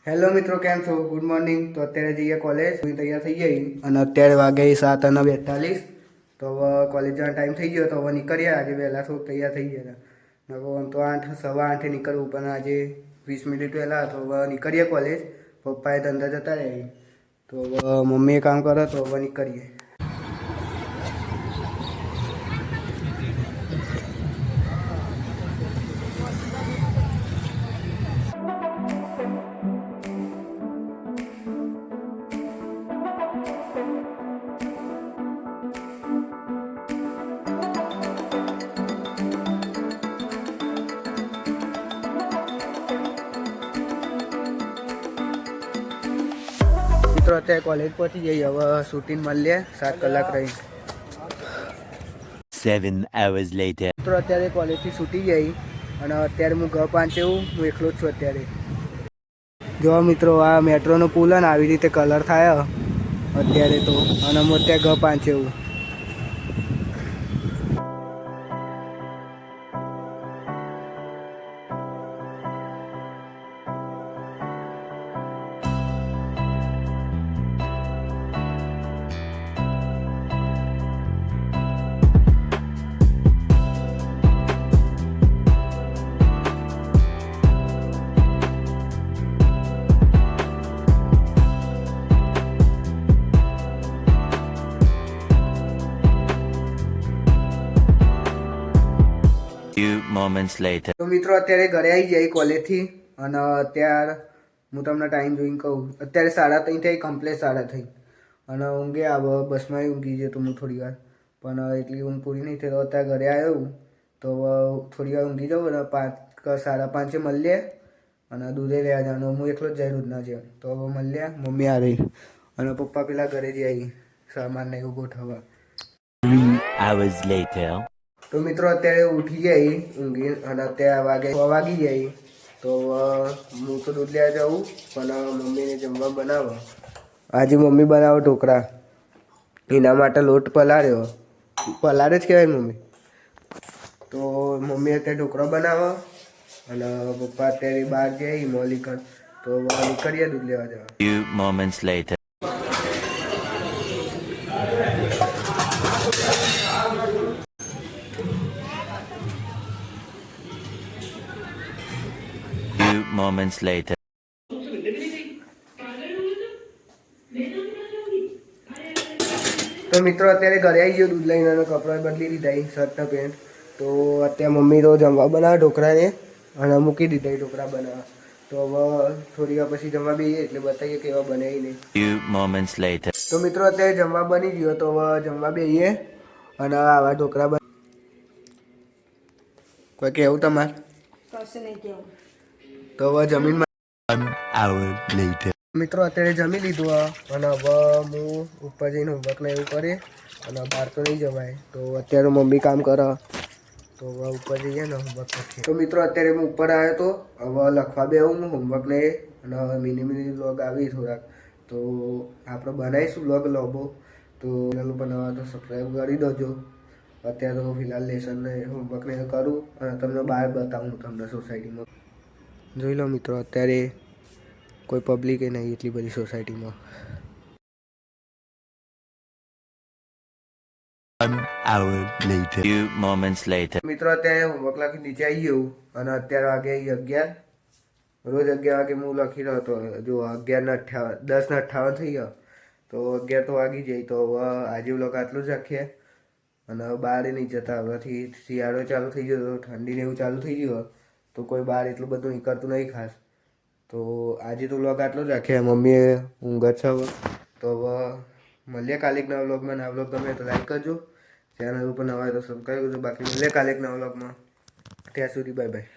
Hello મિત્રો, કેમ છો? Good morning. તો અત્યારે જઈએ કોલેજ, તૈયાર થઈ ગઈ અને અત્યારે વાગે 7:42. તો હવે કોલેજ જવાનો ટાઈમ થઈ ગયો, તો હવે નીકળીએ. આજે વહેલા થોડુંક તૈયાર થઈ ગયા હતા. આમ તો 8 સવા 8 નીકળવું, પણ આજે 20 મિનિટ વહેલા તો હવે નીકળીએ કોલેજ. પપ્પાએ ધંધા જતા રહે, તો હવે મમ્મીએ કામ કરે, તો હવે નીકળીએ. મિત્રો અત્યારે કોલેજ પહોંચી જઈએ. હવે શૂટિંગ મળીએ 7 કલાક રહી. 7 hours later. મિત્રો અત્યારે કોલેજથી છૂટી ગઈ અને અત્યારે હું ઘર પાંચે હું એકલો જ છું અત્યારે. જો મિત્રો, આ મેટ્રોનો પુલ ને આવી રીતે કલર થાય અત્યારે તો, અને હું અત્યારે ઘર પાંચે Few moments later. તો મિત્રો અત્યારે ઘરે આવી જાય કોલેજથી, અને અત્યારે હું તમને ટાઈમ જોઈને કહું. અત્યારે 3:30 થઈ, કમ્પ્લેટ 3:30, અને ઊંઘે આવે. બસમાં ઊંઘી જતો હું થોડી વાર, પણ એટલી ઊંઘ પૂરી નહીં થઈ. તો અત્યારે ઘરે આવ્યો તો થોડી વાર ઊંઘી જાઉં અને 5 કે 5:30 મળીએ. અને દૂધે લેવા જવાનું, હું એકલો જ જાય રોજના જેમ. તો હવે મળીએ. મમ્મી આ રહી અને પપ્પા પેલા ઘરે જ આવી સામાન ને એવું ગોઠવવા. 3 hours later. તો મિત્રો અત્યારે ઉઠી જાય ઊંઘી, અને અત્યારે 6 વાગી જાય. તો હું તો દૂધ લેવા જાઉં, પણ મમ્મીને જમવા બનાવો. આજે મમ્મી બનાવો ઢોકળા, એના માટે લોટ પલાળ્યો. પલાળે જ કહેવાય મમ્મી. તો મમ્મી અત્યારે ઢોકળા બનાવો અને પપ્પા અત્યારે બહાર જાય મોલિકન. તો નીકળીએ દૂધ લેવા જવા. Few moments later. Few moments later. તો મિત્રો અત્યારે ઘરે આવી ગયો દૂધ લઈને, અને કપડાં બદલી દીધા, શર્ટ ને પેન્ટ. તો અત્યારે મમ્મી તો જમવા બનાવે ઢોકળાને, અને મૂકી દીધા ઢોકળા બનાવવા. તો હવે થોડી વાર પછી જમવા બેસીએ એટલે બતાવીએ કેવા બનાવી નહીં. Few moments later. તો મિત્રો અત્યારે જમવા બની ગયો, તો હવે જમવા બેસીએ. અને આવા ઢોકળા કોઈ કહેવું તમારે? કશું નહીં કેવું. તો હવે જમીન 1 hour later. મિત્રો અત્યારે જમી લીધું અને હવે હું ઉપર જઈને હોમવર્ક ને એવું કરીએ, અને બહાર તો નહીં જવાય. તો અત્યારે મમ્મી કામ કરે, તો હવે ઉપર જઈએ ને હોમવર્ક કરીએ. તો મિત્રો અત્યારે હું ઉપર આવ્યો તો હવે લખવા બેહું હું હોમવર્ક ને, અને મિની વ્લોગ આવી થોડાક. તો આપણે બનાવીશું વ્લોગ લોબો. તો ચેનલ બનાવવા તો સબસ્ક્રાઈબ કરી દેજો. અત્યારે તો ફિલહાલ લેસન ને હોમવર્ક ને કરું, અને તમને બહાર બતાવું તમને સોસાયટીમાં. જોઈ લો મિત્રો, અત્યારે કોઈ પબ્લિક એ નહીં એટલી બધી સોસાયટીમાં. 1 hour later. Few moments later. મિત્રો અત્યારે હોમવર્ક લખી નીચે આવી ગયું, અને અત્યારે વાગે 11. રોજ 11 વાગે હું લખી રહ્યો હતો. જો 11:58, 10:58 થઈ ગયો. તો 11 તો વાગી જાય. તો હવે આજે વ્લોગ આટલું જ રાખીએ, અને બહાર નહીં જતા. હવેથી શિયાળો ચાલુ થઈ ગયો, ઠંડીને એવું ચાલુ થઈ ગયું, તો કોઈ બહાર એટલું બધું નીકળતું નહીં ખાસ. તો આજે તો વ્લોગ આટલો જ રાખીએ. મમ્મીએ ઊંઘ છે હવે. તો હવે મળીએ કાલે એક નવા વ્લોગમાં. આ વ્લોગ ગમે તો લાઈક કરજો, ચેનલ ઉપર નવા હોય તો સબસ્ક્રાઈબ કરજો. બાકી મળીએ કાલે એક નવા વ્લોગમાં. ત્યાં સુધી બાય બાય.